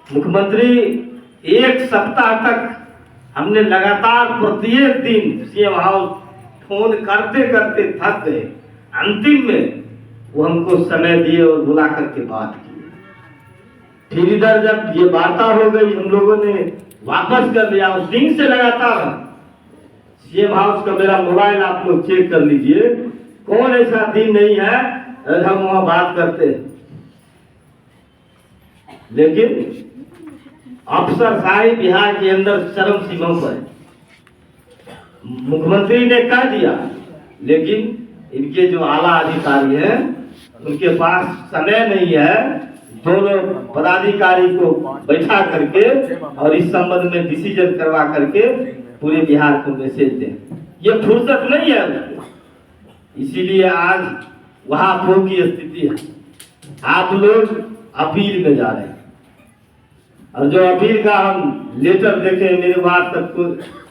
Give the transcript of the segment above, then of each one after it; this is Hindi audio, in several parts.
मुख्यमंत्री एक सप्ताह तक हमने लगातार प्रत्येक दिन सीएम हाउस फोन करते करते थक गए। अंतिम में वो हमको समय दिए और बुला करके बात की। फिर इधर जब ये वार्ता हो गई, हम लोगों ने वापस कर लिया। उस दिन से लगातार सीएम हाउस का मेरा मोबाइल आप लोग चेक कर लीजिए, कौन ऐसा दिन नहीं है हम वहां बात करते हैं। लेकिन अफसरशाही बिहार के अंदर चरम सीमा पर मुख्यमंत्री ने कह दिया, लेकिन इनके जो आला अधिकारी हैं उनके पास समय नहीं है दोनों पदाधिकारी को बैठा करके और इस संबंध में डिसीजन करवा करके पूरे बिहार को मैसेज दें। ये फुर्सत नहीं है उसको। इसीलिए आज वहां फो की स्थिति है। आप लोग अपील में जा रहे हैं और जो अपील का हम लेटर देखे, मेरे व्हाट्सएप को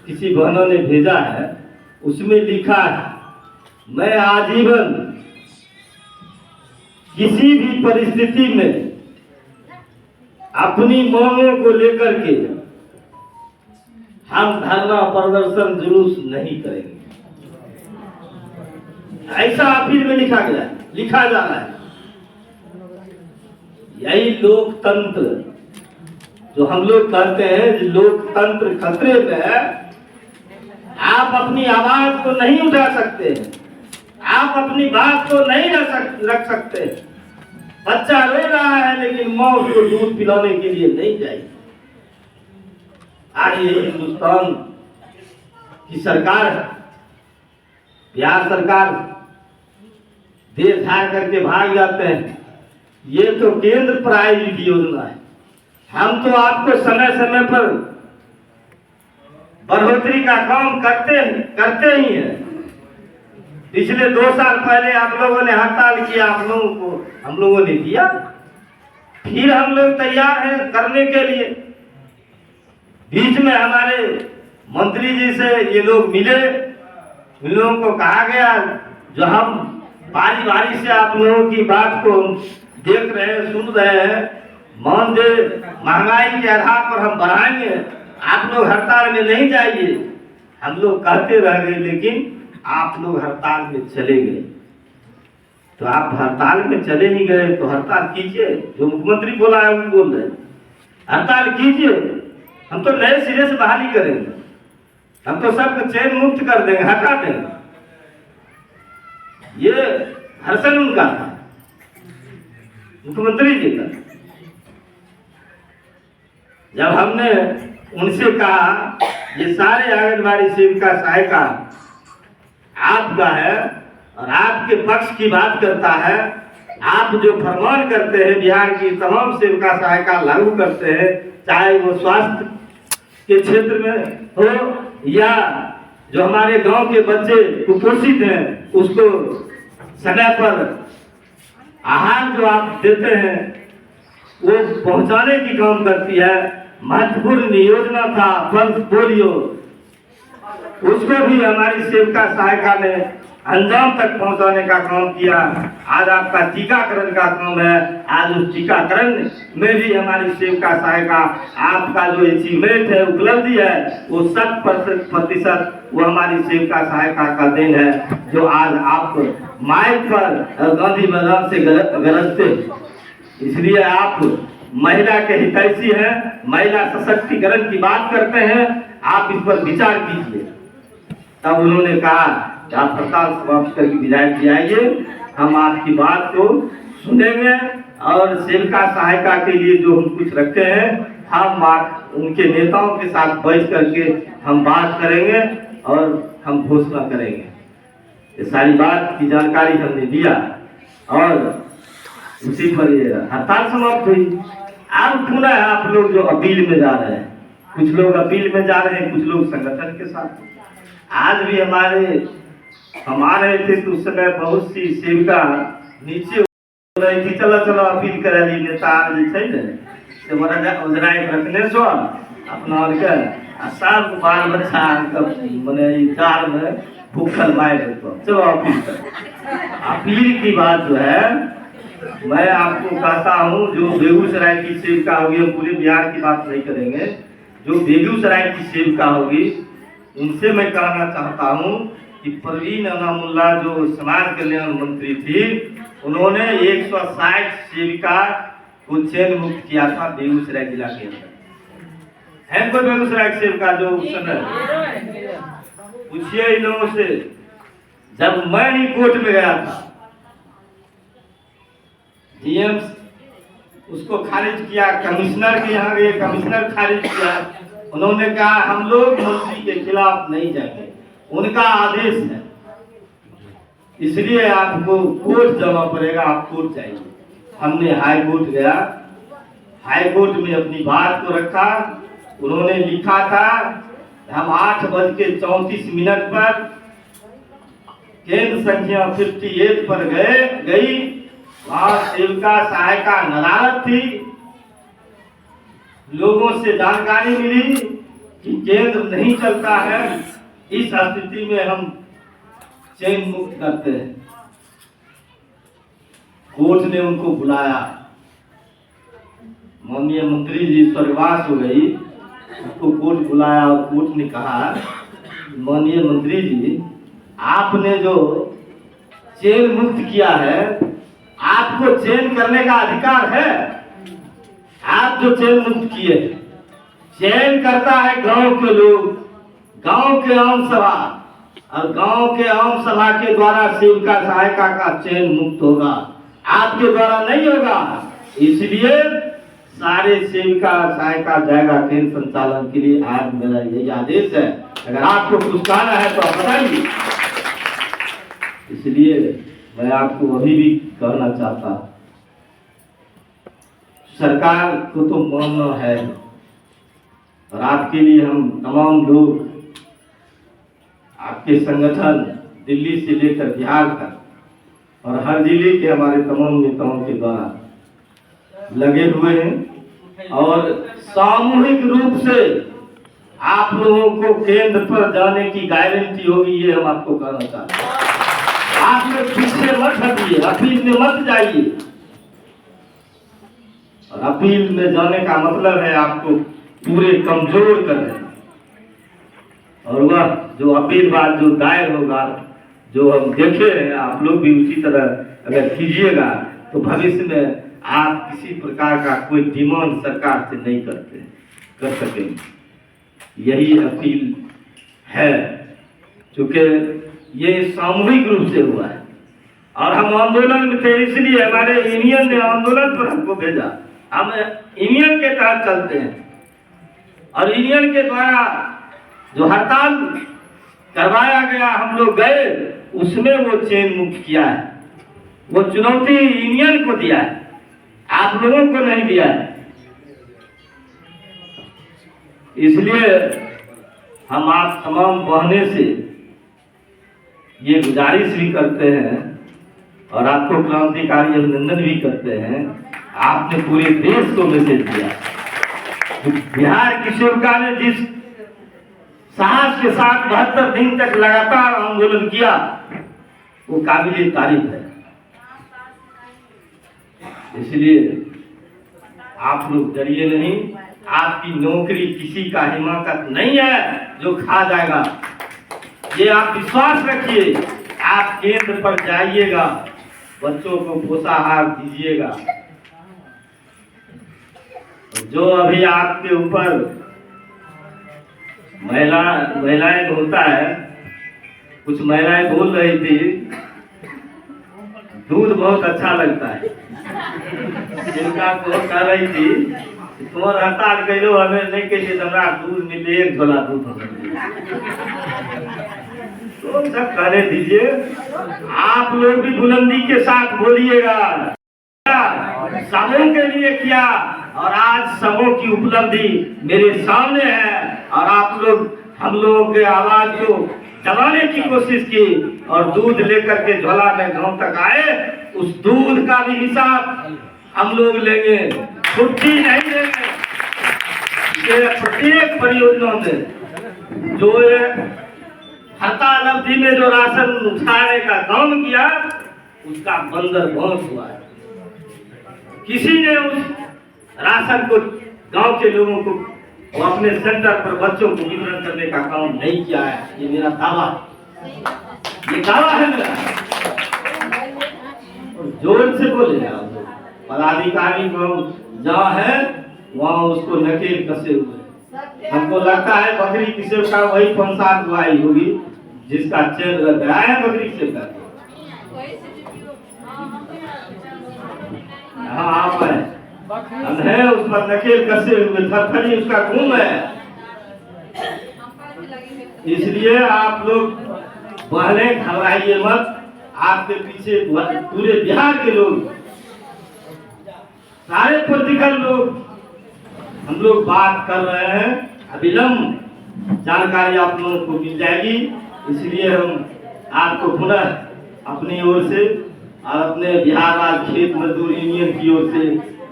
किसी बहनों ने भेजा है, उसमें लिखा है मैं आजीवन किसी भी परिस्थिति में अपनी मांगों को लेकर के हम धरना प्रदर्शन जुलूस नहीं करेंगे। ऐसा अपील में लिखा गया, लिखा जा रहा है। यही लोकतंत्र जो हम लोग कहते हैं, लोकतंत्र खतरे में है। आप अपनी आवाज को नहीं उठा सकते, आप अपनी बात को नहीं रख सकते। बच्चा रो रहा है लेकिन माँ उसको दूध पिलाने के लिए नहीं जाएगी। आज ये हिंदुस्तान की सरकार है, बिहार सरकार देश हार करके भाग जाते हैं। ये तो केंद्र प्रायोजित योजना है। हम तो आपको समय समय पर बढ़ोतरी का काम करते ही हैं। पिछले 2 साल पहले आप लोगों ने हड़ताल किया, आप लोगों को हम लोगों ने दिया। फिर हम लोग तैयार हैं करने के लिए। बीच में हमारे मंत्री जी से ये लोग मिले, उन लोगों को कहा गया जो हम बारी बारी से आप लोगों की बात को देख रहे हैं, सुन रहे हैं, मानदेय महंगाई के आधार पर हम बढ़ाएंगे, आप लोग हड़ताल में नहीं जाइए। हम लोग कहते रह गए, लेकिन आप लोग हड़ताल में चले गए। तो आप हड़ताल में चले ही गए तो हड़ताल कीजिए, जो मुख्यमंत्री बोला है वो बोल रहे हैं, हड़ताल कीजिए। हम तो नए सिरे से बहाली करेंगे, हम तो सबको चैन मुक्त कर देंगे, हटा देंगे। ये हर्षण उनका था, मुख्यमंत्री जी का। जब हमने उनसे कहा ये सारे आंगनबाड़ी सेविका सहायिका आपका है और आपके पक्ष की बात करता है, आप जो फरमान करते हैं बिहार की तमाम सेविका सहायिका लागू करते हैं, चाहे वो स्वास्थ्य के क्षेत्र में हो या जो हमारे गांव के बच्चे कुपोषित हैं उसको समय पर आहार जो आप देते हैं वो पहुंचाने की काम करती है। महत्वपूर्ण योजना था पल्स पोलियो, उसको भी हमारी सेविका सहायिका ने अंजाम तक पहुंचाने का काम किया। आज आपका टीकाकरण का काम है, आज उस टीकाकरण में भी हमारी सेविका सहायिका, आपका जो अचीवमेंट है, उपलब्धि है, वो 100% वो हमारी सेविका सहायिका का देन है, जो आज आप माइक पर गांधी मैदान से गरजते। इसलिए आप महिला के हितैषी हैं, महिला सशक्तिकरण की बात करते हैं, आप इस पर विचार कीजिए। तब उन्होंने कहा कि आप हड़ताल समाप्त करके विधायक जी आइए, हम आपकी बात को सुनेंगे और सेविका सहायिका के लिए जो हम कुछ रखे हैं, हम उनके नेताओं के साथ बैठ करके हम बात करेंगे और हम घोषणा करेंगे। ये सारी बात की जानकारी हमने दिया और उसी पर हड़ताल समाप्त हुई। अब पुनः आप लोग जो अपील में जा रहे हैं, कुछ लोग अपील में जा रहे हैं, कुछ लोग संगठन के साथ। आज भी हम आ रहे थे तो उस समय बहुत सी सेविका नीचे हो रही थी, चलो चलो अपील करा ली नेता रखने सो अपना और क्या सब बाल बच्चा मैंने कार में भूखल मार चलो अपील कर। अपील की बात जो है मैं आपको कहता हूँ, जो बेगूसराय की सेविका होगी, हम पूरे बिहार की बात नहीं करेंगे, जो बेगूसराय की सेविका होगी उनसे मैं कहना चाहता हूँ कि परवीन अनामुल्ला जो समाज कल्याण मंत्री थी, उन्होंने 160 सेविका को चैन मुक्त किया था बेगूसराय जिला के अंदर। है कोई बेगूसराय की सेविका जो उस समय? पूछिए इन लोगों से। जब मैं ही कोर्ट में गया था, डीएम उसको खारिज किया, कमिश्नर के यहाँ गए, कमिश्नर खारिज किया। उन्होंने कहा हम लोग मंत्री के खिलाफ नहीं जाएंगे, उनका आदेश है, इसलिए आपको कोर्ट जाना पड़ेगा, आप कोर्ट जाइए। हमने हाई कोर्ट गया, हाई कोर्ट में अपनी बात को रखा। उन्होंने लिखा था हम 8:34 पर केंद्र संख्या 58 पर गई। वहां सेविका सहायिका नदारत थी। लोगों से जानकारी मिली कि केंद्र नहीं चलता है, इस स्थिति में हम चैन मुक्त करते हैं। कोर्ट ने उनको बुलाया, माननीय मंत्री जी स्वर्गवास हो गई, उसको कोर्ट बुलाया और कोर्ट ने कहा माननीय मंत्री जी, आपने जो चैन मुक्त किया है, आपको चैन करने का अधिकार है। आप जो चैन मुक्त किए, चैन करता है गांव के लोग, गांव के आम सभा, और गांव के आम सभा के द्वारा सेविका सहायिका का चैन मुक्त होगा, आपके द्वारा नहीं होगा। इसलिए सारे सेविका सहायिका जाएगा केंद्र संचालन के लिए। आज मेरा यही आदेश है, अगर आपको कुछ कहना है तो आप बताइए। इसलिए मैं आपको अभी भी कहना चाहता, सरकार को तो मानना है, और आपके लिए हम तमाम लोग, आपके संगठन दिल्ली से लेकर बिहार तक और हर जिले के हमारे तमाम नेताओं के द्वारा लगे हुए हैं, और सामूहिक रूप से आप लोगों को केंद्र पर जाने की गारंटी होगी, ये हम आपको कहना चाहते हैं। आप लोग पीछे मत हटिए, अपील में मत जाइए। और अपील में जाने का मतलब है आपको पूरे कमजोर करना, और वह जो अपील बात जो दायर होगा, जो हम देखे हैं, आप लोग भी उसी तरह अगर कीजिएगा तो भविष्य में आप किसी प्रकार का कोई डिमांड सरकार से नहीं कर सकेंगे। यही अपील है, क्योंकि ये सामूहिक रूप से हुआ है, और हम आंदोलन में थे, इसलिए हमारे यूनियन ने आंदोलन पर हमको भेजा। हम यूनियन के तहत चलते हैं, और यूनियन के द्वारा जो हड़ताल करवाया गया, हम लोग गए, उसमें वो चैन मुक्त किया है। वो चुनौती यूनियन को दिया है, आप लोगों को नहीं दिया है। इसलिए हम आप तमाम बहने से ये गुजारिश भी करते हैं, और आपको क्रांतिकारी अभिनंदन भी करते हैं। आपने पूरे देश को मैसेज दिया। बिहार की सेविका ने जिस साहस के साथ 72 दिन तक लगातार आंदोलन किया, वो काबिल तारीफ है। इसलिए आप लोग डरिए नहीं, आपकी नौकरी किसी का हिमाकत नहीं है जो खा जाएगा, ये आप विश्वास रखिए। आप केंद्र पर जाइएगा, बच्चों को पोषाहार दीजिएगा। जो अभी आपके ऊपर महिलाएं होता है, कुछ महिलाएं बोल रही थी दूध बहुत अच्छा लगता है, जिनका को कह रही थी तुम्हारा हड़ताल करो, हमें नहीं कहिए हमरा दूध मिले, एक झोला दूध तो सब कहने दीजिए। आप लोग भी बुलंदी के साथ बोलिएगा, सबों के लिए किया, और आज सबों की उपलब्धि मेरे सामने है, और आप लोग हम लोगों के आवाज को दबाने की कोशिश की, और दूध लेकर के झोला में गांव तक आए। उस दूध का भी हिसाब हम लोग लेंगे, छुट्टी नहीं लेंगे। प्रत्येक परियोजना में जो हड़ताल अवधि में जो राशन उठाने का काम किया, उसका बंदर बहुत हुआ है। किसी ने उस राशन को गांव के लोगों को वो अपने सेंटर पर बच्चों को वितरण करने का काम नहीं किया है। ये मेरा दावा, ये दावा है मेरा। और जोर से बोले आप पदाधिकारी को जहाँ है वहाँ उसको नकेल कसे हुए। हमको लगता है बकरी किसे का वही पंसार दुआई होगी जिसका चेन रह गया है बकरी से का। हाँ आप है उस पर नकेल कसे हुए, थरथरी उसका खून है। इसलिए आप लोग पहले घबराइए मत। आपके पीछे पूरे बिहार के लोग, सारे पॉलिटिकल लोग, हम लोग बात कर रहे हैं। अविलंब जानकारी आप लोगों को मिल जाएगी। इसलिए हम आपको पुनः अपनी ओर से और अपने बिहार राज्य खेत मजदूर यूनियन की ओर से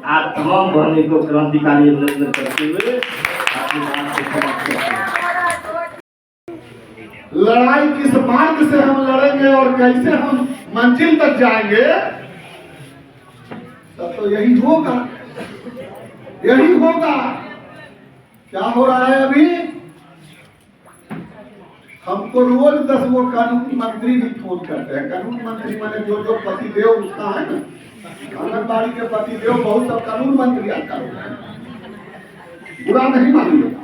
आप तमाम बहनों को क्रांतिकारी अभिनंदन करते हुए अपनी बात को समाप्त करते हैं। लड़ाई किस मार्ग से हम लड़ेंगे और कैसे हम मंजिल तक जाएंगे, तब तो यही होगा, यही होगा। क्या हो रहा है अभी? हमको रोज 10 वो कानून मंत्री भी फोन करते हैं। कानून मंत्री माने जो जो पतिदेव उसका है ना, आंगनबाड़ी के पतिदेव बहुत सब कानून मंत्री आता है। बुरा नहीं मानिएगा,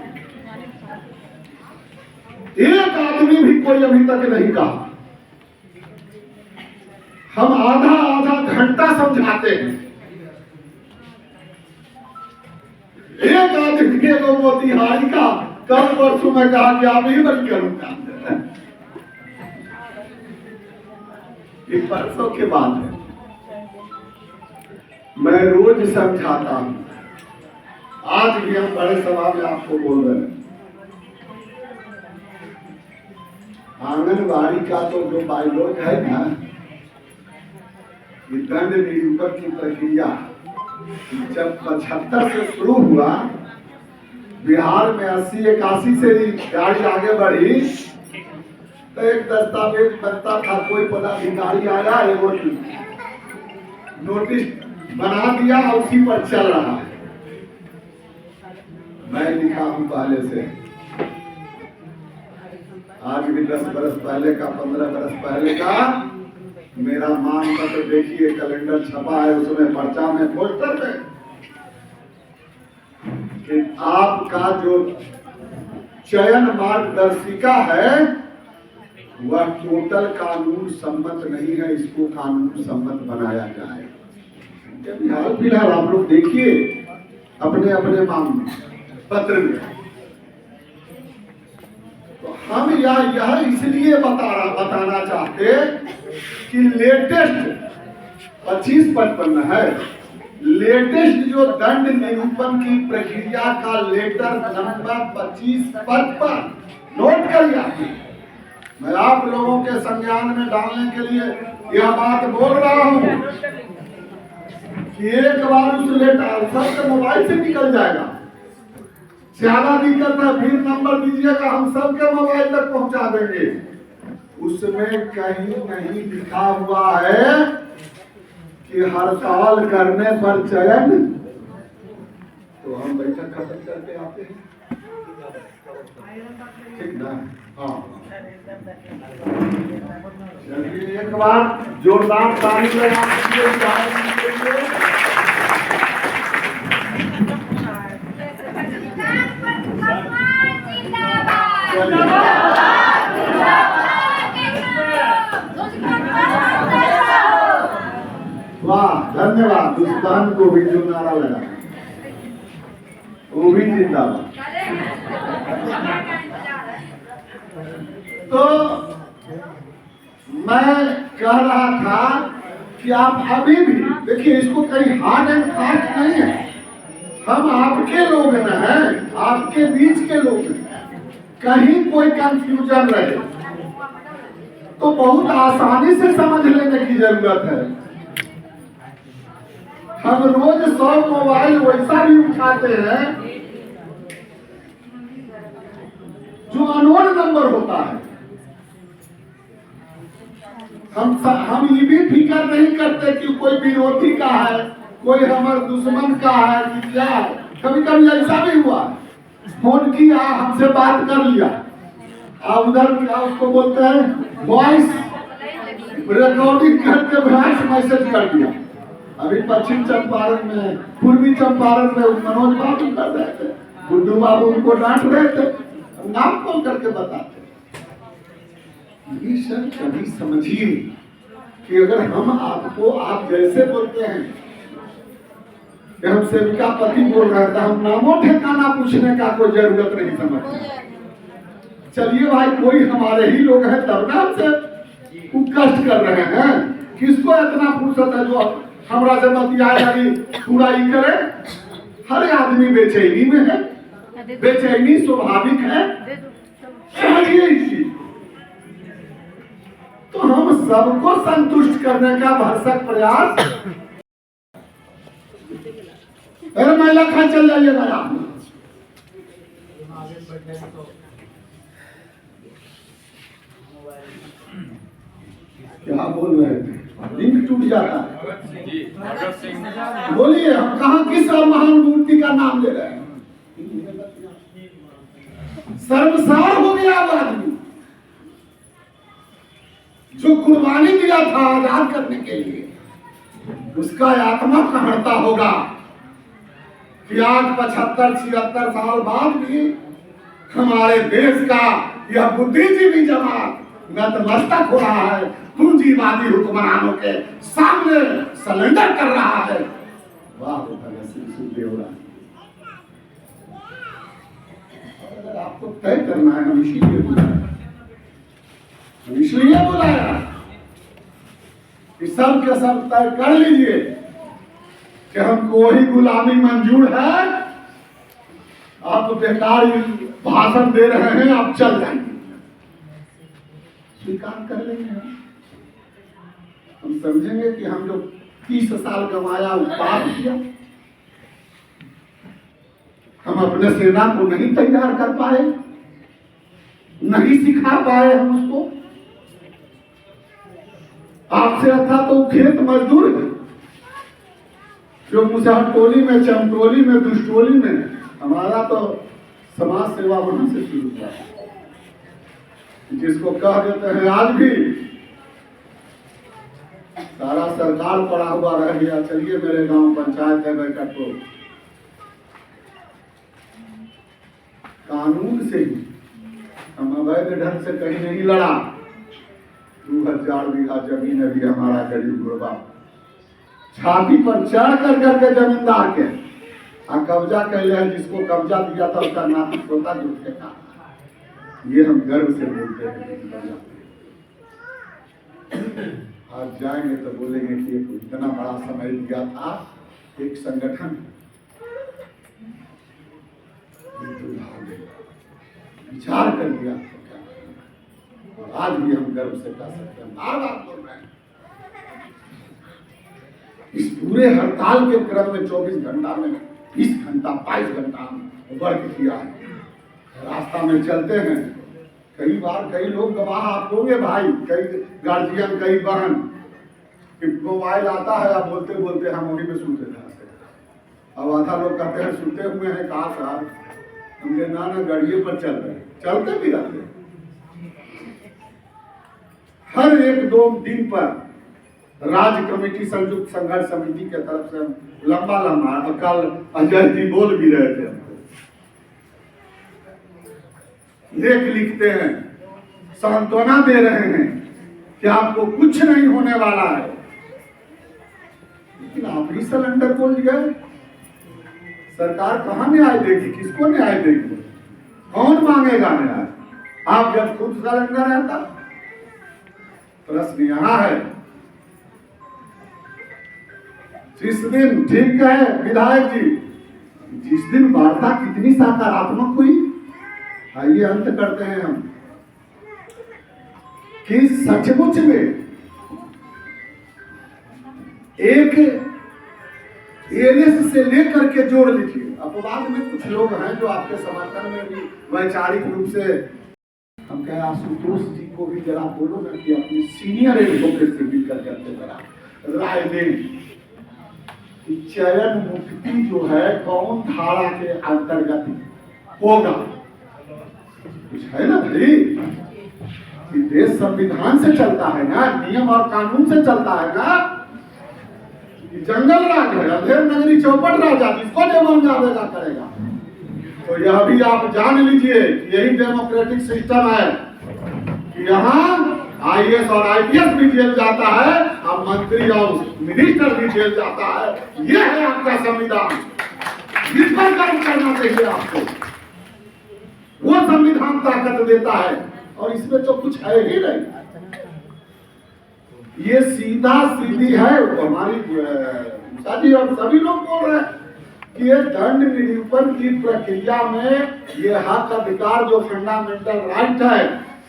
एक आदमी भी कोई अभी तक नहीं कहा। हम आधा आधा घंटा समझाते हैं। एक आदमी को मोतिहारी का कल परसों में कहा कि आप ही बंद करूंगा। परसों के बाद है। मैं रोज समझाता हूं, आज भी हम बड़े सभा में आपको बोल रहे हैं। आंगनबाड़ी का तो जो बाइलॉज है ना, ये दंड निरूपण की प्रक्रिया जब 75 से शुरू हुआ, बिहार में 80-81 से गाड़ी आगे बढ़ी, तो एक दस्तावेज बनता था। कोई पदाधिकारी आया, एगो नोटिस बना दिया, उसी पर चल रहा है। मैं लिखा हूं पहले से, आज भी 10 बरस पहले का, 15 बरस पहले का मेरा मांग पत्र देखिए, कैलेंडर छपा है, उसमें पर्चा में पोस्टर में कि आपका जो चयन मार्गदर्शिका है वह टोटल कानून सम्मत नहीं है, इसको कानून सम्मत बनाया जाए। जब हाल फिलहाल आप लोग देखिए अपने अपने मांग पत्र में, तो हम यह इसलिए बताना चाहते कि लेटेस्ट 25-55 है, लेटेस्ट जो दंड निरूपण की प्रक्रिया का लेटर नंबर 25-55 नोट करिए। मैं आप लोगों के संज्ञान में डालने के लिए यह बात बोल रहा हूं कि एक बार उस लेटर सबके मोबाइल से निकल जाएगा। ज्यादा दिक्कत है फिर नंबर दीजिएगा, हम सबके मोबाइल तक पहुंचा देंगे। उसमें कहीं नहीं लिखा हुआ है कि हड़ताल करने पर चयन, तो हम बैठक खत्म करके आते हैं, ठीक ना? हाँ, चलिए एक बार जोरदार ताली लगा वाह, धन्यवाद। हिंदुस्तान को भी जो नारा लगा वो भी जिंदाबाद। तो मैं कह रहा था कि आप अभी भी देखिए, इसको कहीं हार्ड एंड फास्ट नहीं है। हम आपके लोग हैं, आपके बीच के लोग हैं। कहीं कोई कंफ्यूजन रहे तो बहुत आसानी से समझ लेने की जरूरत है। हम रोज 100 मोबाइल वैसा भी उठाते हैं जो अननोन नंबर होता है। हम ये भी फिक्र नहीं करते कि कोई विरोधी का है, कोई हमारे दुश्मन का है कि क्या है। कभी कभी ऐसा भी हुआ, फोन किया, हमसे बात कर लिया, अब उधर क्या उसको बोलते हैं वॉइस रिकॉर्डिंग करके वॉइस मैसेज कर दिया। अभी पश्चिम चंपारण में, पूर्वी चंपारण में मनोज बाबू कर रहे थे, गुड्डू बाबू उनको डांट रहे थे, नाम कौन करके बताते। ये सब कभी समझिए कि अगर हम आपको आप जैसे बोलते हैं कि हम सेविका पति बोल रहे थे, हम नामों ठिकाना पूछने का कोई जरूरत नहीं समझते। चलिए भाई, कोई हमारे ही लोग हैं तब ना हमसे कष्ट कर रहे हैं। किसको इतना फुर्सत है जो हमरा से बतियाई पूरा ही करे। हर आदमी बेचैनी में है, बेचैनी स्वाभाविक है, समझिए इस चीज। तो हम सबको संतुष्ट करने का भरसक प्रयास। अरे महिला खा चल जाइएगा आप, क्या बोल रहे थे, लिंक टूट जाता है। बोलिए, हम कहाँ किस महान मूर्ति का नाम ले रहे हैं। सर्वसार हो गया अब आदमी, जो कुर्बानी दिया था आजाद करने के लिए, उसका आत्मा कहता होगा कि आज 75-76 साल बाद भी हमारे देश का यह बुद्धिजीवी जमात नतमस्तक हो रहा है, पूंजीवादी हुक्मरानों के सामने सरेंडर कर रहा है। वाह भगत सिंह सुखदेव राय। अगर आपको तय करना है, हम इसीलिए बुलाया कि सब के सब तय कर लीजिए कि हमको वही गुलामी मंजूर है। आप बेकार भाषण दे रहे हैं, आप चल जाएंगे, स्वीकार कर लेंगे। हम समझेंगे कि हम जो 30 साल कमाया वो पाप किया, हम अपने सेना को नहीं तैयार कर पाए, नहीं सिखा पाए हम उसको। आपसे अच्छा तो खेत मजदूर है जो मुसहर टोली में, चमटोली में, दुष्टोली में। हमारा तो समाज सेवा वहां से शुरू हुआ, जिसको कह देते हैं आज भी सारा सरकार पड़ा हुआ रह गया। चलिए मेरे गांव पंचायत है बैठक, कानून से ही हम अवैध ढंग से कहीं नहीं लड़ा। 2000 बीघा जमीन अभी हमारा गरीब गुरबा छाती पर चढ़ कर करके जमींदार के कब्जा कर लिया। जिसको कब्जा दिया था उसका नाती पोता जो उसके काम, ये हम गर्व से बोलते हैं। आज जाएंगे तो बोलेंगे कि इतना बड़ा समय दिया था एक संगठन, विचार कर लिया तो क्या। आज भी हम गर्व से कह सकते हैं, बार बार बोल रहे हैं। इस पूरे हड़ताल के क्रम में 24 घंटा में 20 घंटा 22 घंटा वर्क किया है। रास्ता में चलते हैं, कई बार कई लोग गवाह आप होंगे भाई, कई गार्जियन, कई बहन, कि मोबाइल आता है, आप बोलते बोलते हम वहीं पे सुनते जाते हैं। अब आधा लोग कहते हैं सुनते हुए हैं, कहा साहब हमने ना गाड़ियों पर चल रहे, चलते भी रहते हैं। हर 1-2 दिन पर राज्य कमेटी संयुक्त संघर्ष समिति के तरफ से हम लंबा कल अजय जी बोल भी रहे थे, लेख लिखते हैं, सांत्वना दे रहे हैं कि आपको कुछ नहीं होने वाला है। लेकिन आप ही सिलेंडर बोल गए। सरकार कहाँ न्याय देगी, किसको न्याय देगी, कौन मांगेगा न्याय? आप जब खुद सिलेंडर रहता। प्रश्न यहाँ है, जिस दिन, ठीक है विधायक जी, जिस दिन वार्ता कितनी सकारात्मक हुई, आइए अंत करते हैं हम, कि सचमुच में एक एनएस से लेकर के जोड़ लीजिए। अपवाद में कुछ लोग हैं जो आपके समर्थन में भी वैचारिक रूप से, हम कहें आशुतोष जी को भी जरा बोलो ना कि अपने सीनियर एडवोकेट से भी कर करके जरा राय दें कि चयन मुक्ति जो है कौन धारा के अंतर्गत होगा? कुछ है ना भाई, ये देश संविधान से चलता है ना, नियम और कानून से चलता है ना। ये जंगल राज है, अधेर नगरी चौपट राजा, जिसको जो मन जावेगा करेगा। तो यह भी आप जान लीजिए, यही डेमोक्रेटिक सिस्टम है कि यहाँ आईएएस और आईपीएस भी जेल जाता है, अब मंत्री और मिनिस्टर भी जेल जाता है। यह है आपका संविधान, इस पर काम करना चाहिए आपको। वो संविधान ताकत देता है और इसमें तो कुछ है ही नहीं। ये सीधा सीधी है। हमारी शादी और सभी लोग बोल रहे हैं कि ये दंड निरूपण की प्रक्रिया में ये हक अधिकार जो फंडामेंटल राइट है,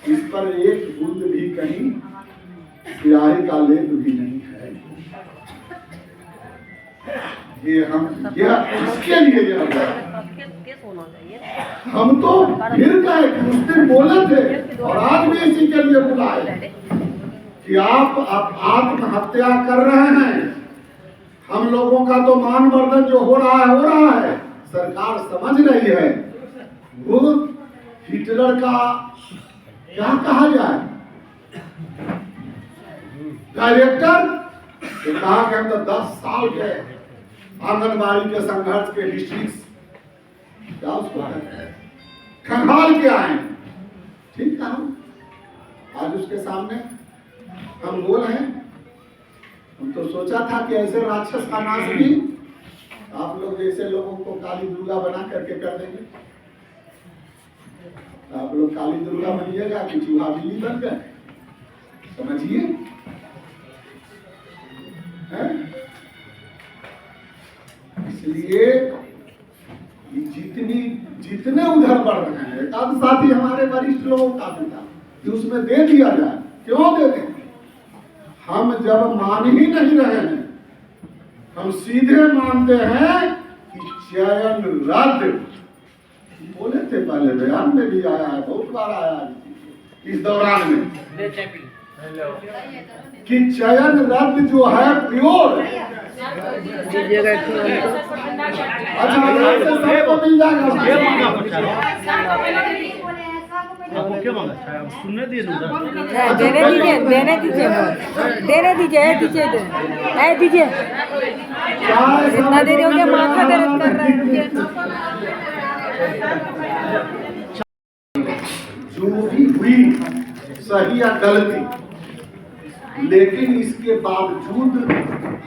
इस पर एक बूंद भी कहीं स्याही का लेप भी नहीं है। ये इसके लिए हम तो फिर गए, उस दिन बोले थे और आज भी इसी के लिए बुलाए कि आप आत्महत्या कर रहे हैं। हम लोगों का तो मान मर्दन जो हो रहा है, सरकार समझ रही है। वो हिटलर का क्या कहा जाए, डायरेक्टर तो कहा कि हम तो 10 साल के आंगनबाड़ी के संघर्ष के हिस्ट्री क्या उसको खंगाल के आए। ठीक है, आज उसके सामने हम बोल हैं। हम तो सोचा था कि ऐसे राक्षस का नाश भी आप लोग जैसे लोगों को काली दुर्गा बना करके कर देंगे। आप लोग काली दुर्गा बनिएगा कि चूहा बिल्ली बन गए, समझिए। इसलिए जितने उधर बढ़ रहे हैं, एक आध साथी हमारे वरिष्ठ लोगों का भी था कि उसमें दे दिया जाए। क्यों दे दें? हम जब मान ही नहीं रहे हैं, हम सीधे मानते हैं कि चयन रद्द। बोले थे पहले, बयान में भी आया है, बहुत बार आया है इस दौरान में कि चयन रद्द जो है प्योर। अच्छा, सबको मिल जाएगा। सुनने देने दीजिए जितना देर हो गया, माथा दर्द कर रहा है। जो भी हुई सही या गलती, लेकिन इसके बावजूद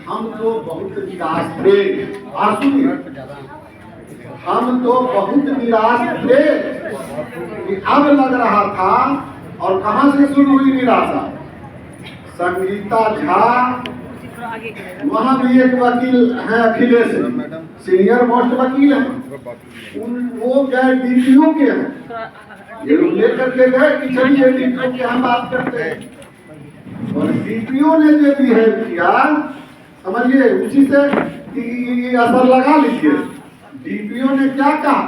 हम तो बहुत निराश थे। सुनिए, हम तो बहुत निराश थे कि अब लग रहा था। और कहां से शुरू हुई निराशा? संगीता झा, वहां भी एक वकील है, अखिलेश सीनियर मोस्ट वकील है, वो गए डीपीओ के हैं, ये लोग लेकर के गए कि चलिए डीपीओ की हम बात करते हैं। और डीपीओ ने जो बिहेव किया, समझिए, उसी से असर लगा लीजिए। डीपीओ ने क्या कहा?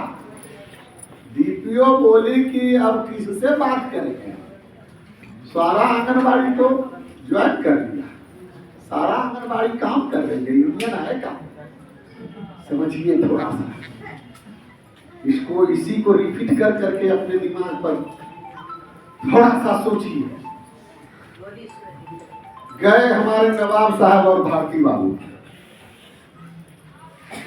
डीपीओ बोली कि अब किससे बात करेंगे, सारा आंगनबाड़ी तो ज्वाइन कर दिया, सारा आंगनबाड़ी काम कर रही है, यूनियन आएगा। समझिए, थोड़ा सा इसको, इसी को रिपीट कर करके अपने दिमाग पर थोड़ा सा सोचिए। गए हमारे नवाब साहब और भारती बाबू,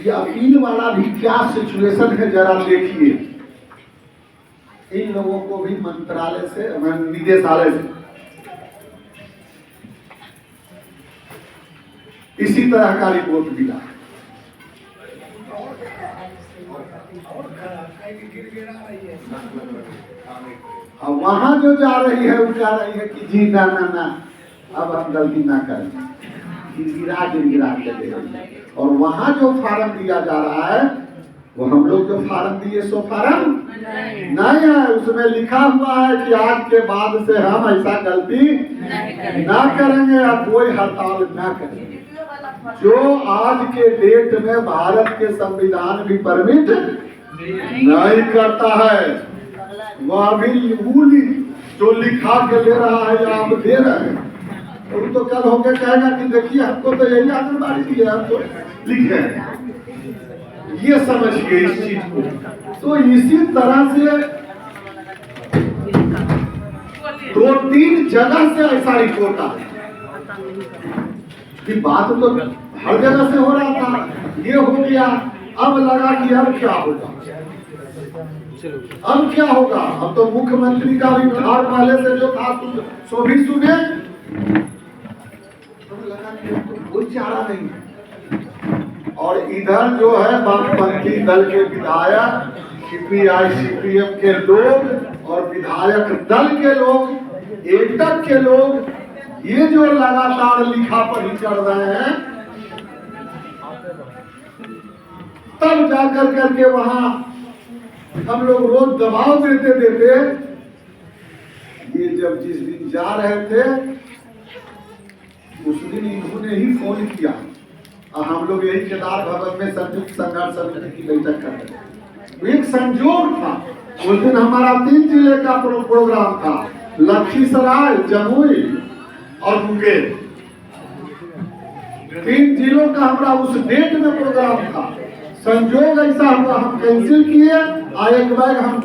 ये अपील वाला भी क्या सिचुएशन है जरा देखिए। इन लोगों को भी मंत्रालय से, निदेशालय से इसी तरह का रिपोर्ट मिला। अब वहां जो जा रही है, वो जा रही है कि जी ना ना ना, अब हम गलती ना करें, गिरा के दे। और वहां जो फार्म दिया जा रहा है, वो हम लोग जो फार्म दिए सो फार्म नहीं है। उसमें लिखा हुआ है कि आज के बाद से हम ऐसा गलती ना करेंगे या कोई हड़ताल ना करेंगे। जो आज के डेट में भारत के संविधान भी परमिट नहीं करता है, वह भी जो लिखा के ले रहा है या आप दे रहे हैं, तो कल होकर कहेगा कि देखिए हमको तो यही आंगनबाड़ी दी है, हमको लिखे हैं। ये समझिए इस चीज को। तो इसी तरह से 2-3 जगह से ऐसा रिपोर्ट आया कि बात तो हर जगह से हो रहा था, ये हो गया, अब लगा कि अब क्या होगा, अब क्या होगा। अब तो मुख्यमंत्री का भी बिहार पहले से जो था सो भी सुने, तो लगा कि अब तो कोई चारा नहीं है। और इधर जो है वामपंथी दल के विधायक, सीपीआई सीपीएम के लोग और विधायक दल के लोग, एकटक के लोग, ये जो लगातार लिखा पर ही चढ़ रहे हैं, तब जाकर करके वहां हम लोग रोज दबाव देते देते, ये जब जिस दिन जा रहे थे उस दिन इन्होंने ही फोन किया और हम लोग यही केदार भवन में संयुक्त संघर्ष समिति की बैठक कर रहे थे। एक संजोग था, उस दिन हमारा 3 जिले का प्रोग्राम था, लखीसराय, जमुई और मुंगेर। 3 जिलों का हमारा उस डेट में प्रोग्राम था। संजोग ऐसा हुआ, हम कैंसिल किए और एक बैग हम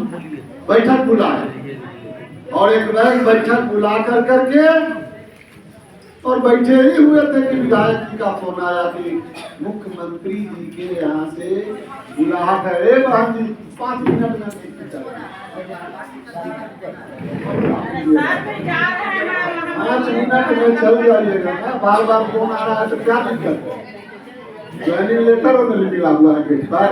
बैठक बुलाए, और एक बैग बैठक बुला कर करके और बैठे ही हुए थे कि विधायक जी का फोन आया कि मुख्यमंत्री जी के यहाँ से बुलाहट है। बहन जी 5 मिनट में 5 मिनट में चल जाइएगा ना, बार बार फोन आ रहा है तो क्या दिक्कत है। ज्वाइनिंग लेटर और मिला हुआ है गेट पर।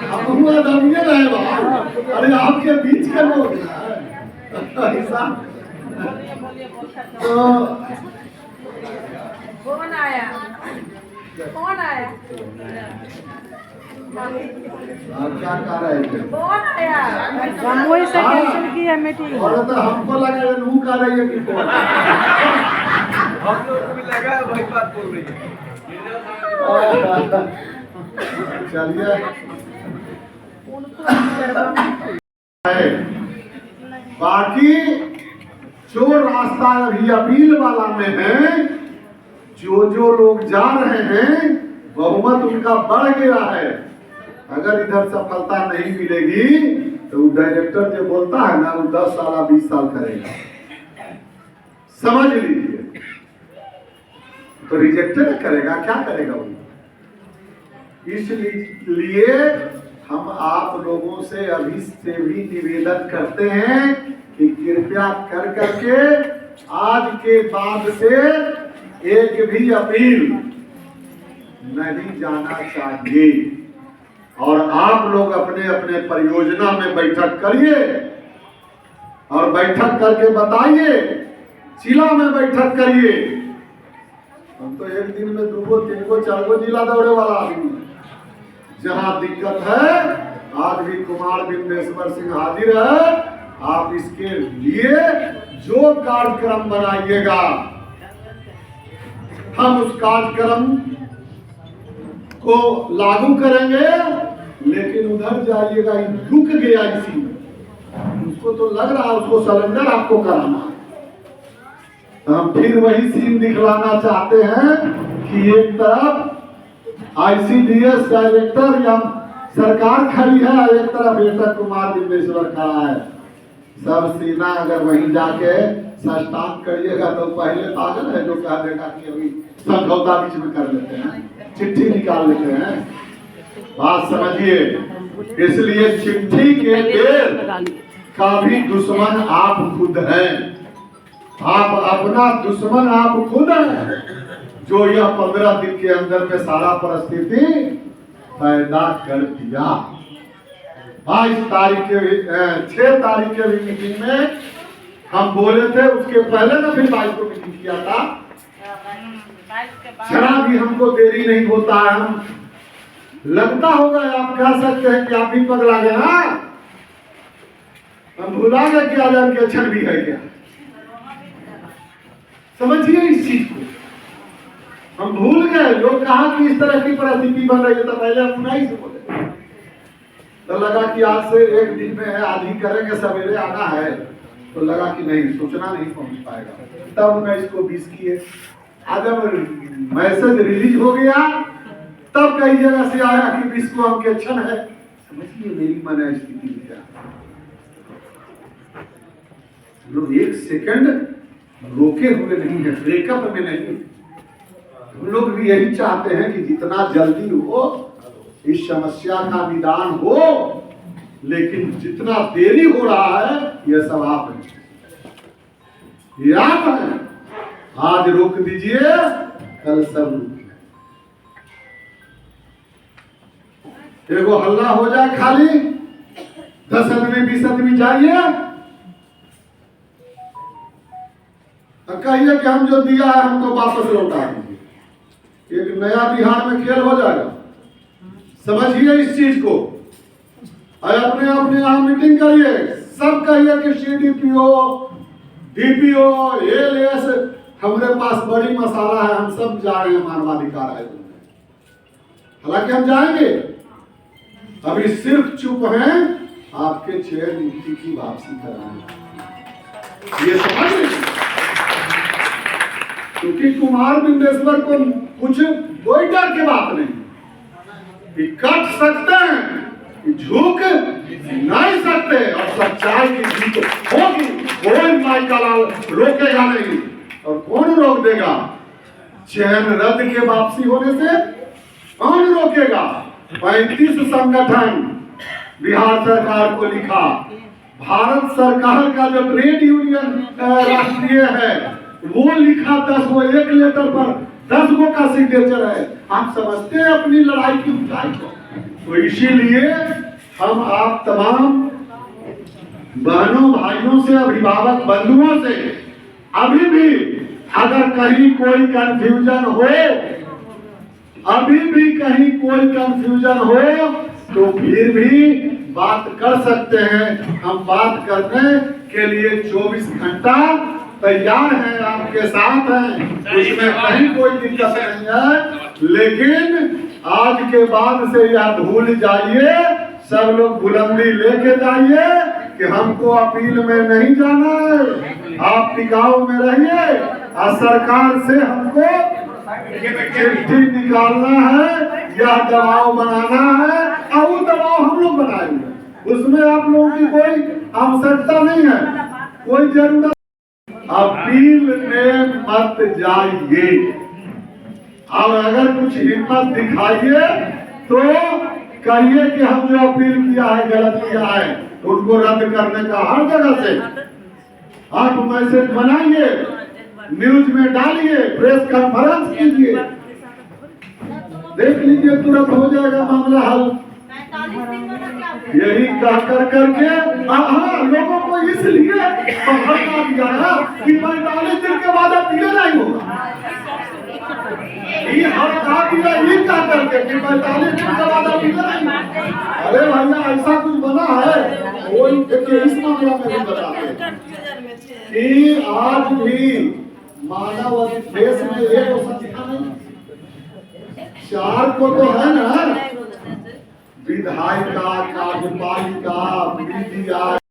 अब हुआ दमिए रहे बाबू, अरे आपके बीच के लोग ऐसा। कौन आया? कौन आया? क्या कह रहे थे? कौन आया? वही से कैंसिल किया मीटिंग। और तो हमको लगा नू कह रही है कि कौन। हम लोग को भी लगा है वही बात बोल रही है। चलिए, बाकी जो रास्ता अभी अपील वाला में है, जो लोग जा रहे हैं, बहुमत उनका बढ़ गया है। अगर इधर सफलता नहीं मिलेगी तो डायरेक्टर जो बोलता है ना, वो 10 साल 20 साल करेगा, समझ लीजिए। तो रिजेक्टेड करेगा, क्या करेगा वो। इसलिए हम आप लोगों से अभी से भी निवेदन करते हैं कि कृपया कर करके आज के बाद से एक भी अपील नहीं जाना चाहिए, और आप लोग अपने अपने परियोजना में बैठक करिए और बैठक करके बताइए, जिला में बैठक करिए। हम तो एक दिन में 2, 3, 4 जिला दौड़े वाला आदमी। जहां दिक्कत है, आज भी कुमार बिंदेश्वर सिंह हाजिर है। आप इसके लिए जो कार्यक्रम बनाइएगा, हम उस कार्यक्रम को लागू करेंगे। लेकिन उधर जाइएगा, रुक गया इसी में, उसको तो लग रहा है उसको सिलेंडर आपको कराना है। हम फिर वही सीन दिखलाना चाहते हैं कि एक तरफ आईसीडीएस डायरेक्टर या सरकार खड़ी है, एक तरफ एकटक कुमार बिंदेश्वर खड़ा है। सब सेना अगर वहीं जाके साष्टांग करिएगा तो पहले पागल है जो कह देगा कि अभी समझौता बीच में कर लेते हैं, चिट्ठी निकाल लेते हैं। बात समझिए। इसलिए चिट्ठी के देर का भी दुश्मन आप खुद हैं। आप अपना दुश्मन आप खुद हैं, जो यह 15 दिन के अंदर में सारा परिस्थिति पैदा कर दिया। 22 तारीख के 6 तारीख के भी मीटिंग में हम बोले थे, उसके पहले ना फिर 22 को मीटिंग किया था। जरा भी हमको देरी नहीं होता है। हम लगता होगा आप कह सकते हैं कि आप भी पगला गए। हाँ, हम भुला गए कि आजाद के अक्षर भी है क्या। समझिए इस चीज को, हम भूल गए। लोग कहा कि इस तरह की परिस्थिति बन रही है, तो पहले हम नहीं से बोले, तो लगा कि आज से एक दिन में आज ही करेंगे, सवेरे आना है। तो लगा कि नहीं, सूचना नहीं पहुंच पाएगा, तब मैं इसको 20 किए। आज जब मैसेज रिलीज हो गया तब कई जगह से आया कि 20 को हम एक्शन है। समझिए मेरी मन स्थिति क्या है। लोग एक सेकंड रोके हुए नहीं है, ब्रेकअप में नहीं। हम लोग भी यही चाहते हैं कि जितना जल्दी हो इस समस्या का निदान हो, लेकिन जितना देरी हो रहा है यह सब आप हैं, ये आप हैं। आज रोक दीजिए, कल सब रुक। एगो हल्ला हो जाए खाली, 10 आदमी 20 आदमी जाइए, कहिए कि हम जो दिया है हमको वापस लौटा दीजिए। एक नया बिहार में खेल हो जाएगा। समझिए इस चीज को। अपने अपने यहाँ मीटिंग करिए, सब कहिए कि CDPO DPO ALS हमारे पास बड़ी मसाला है, हम सब जा रहे हैं मानवाधिकार आयोग में। हालांकि हम जाएंगे, अभी सिर्फ चुप हैं आपके चेयर नीति की वापसी कराने। ये समझ लीजिए, क्योंकि कुमार बिंदेश्वर को कुछ कोई डर की बात नहीं, कि कट सकते हैं, कि झुक नहीं सकते, और सच्चाई की जीत होगी। कोई माइकलाल रोकेगा नहीं, और कौन रोक देगा? चयन रद्द के वापसी होने से कौन रोकेगा? 35 संगठन बिहार सरकार को लिखा, भारत सरकार का जो ट्रेड यूनियन राष्ट्रीय है वो लिखा, 10 वो एक लेटर पर 10 गो का सिग्नेचर है। आप समझते हैं अपनी लड़ाई की ऊंचाई को। तो इसीलिए हम आप तमाम बहनों भाइयों से, अभिभावक बंधुओं से अभी भी अगर कहीं कोई कंफ्यूजन हो, अभी भी कहीं कोई कंफ्यूजन हो तो फिर भी बात कर सकते हैं। हम बात करने के लिए 24 घंटा तैयार हैं, आपके साथ हैं, उसमें कहीं कोई दिक्कत नहीं है। लेकिन आज के बाद से यह भूल जाइए, सब लोग बुलंदी लेके जाइए कि हमको अपील में नहीं जाना है, आप टिकाऊ में रहिए, और सरकार से हमको चिट्ठी निकालना है या दबाव बनाना है, और वो दबाव हम लोग बनाएंगे। उसमें आप लोगों की कोई आवश्यकता नहीं है, कोई जरूरत। अपील में मत जाइए, और अगर कुछ हिम्मत दिखाइए तो कहिए कि हम जो अपील किया है गलत किया है, उनको रद्द करने का हर जगह से आप मैसेज बनाइए, न्यूज में डालिए, प्रेस कॉन्फ्रेंस कीजिए, देख लीजिए तुरंत हो जाएगा मामला हल। यही कह करके हाँ, लोगों को इसलिए पकड़ना दिया ना कि 45 दिन के बाद अपील नहीं होगा। ये हड़का दिया, ये कह करके कि 45 दिन के बाद अपील नहीं। अरे भैया ऐसा कुछ बना है, वो इस मामला में भी बताते हैं कि आज भी मानव देश में एक संस्था नहीं, 4 को तो है ना, विधायिका, कार्यपालिका, मीडिया,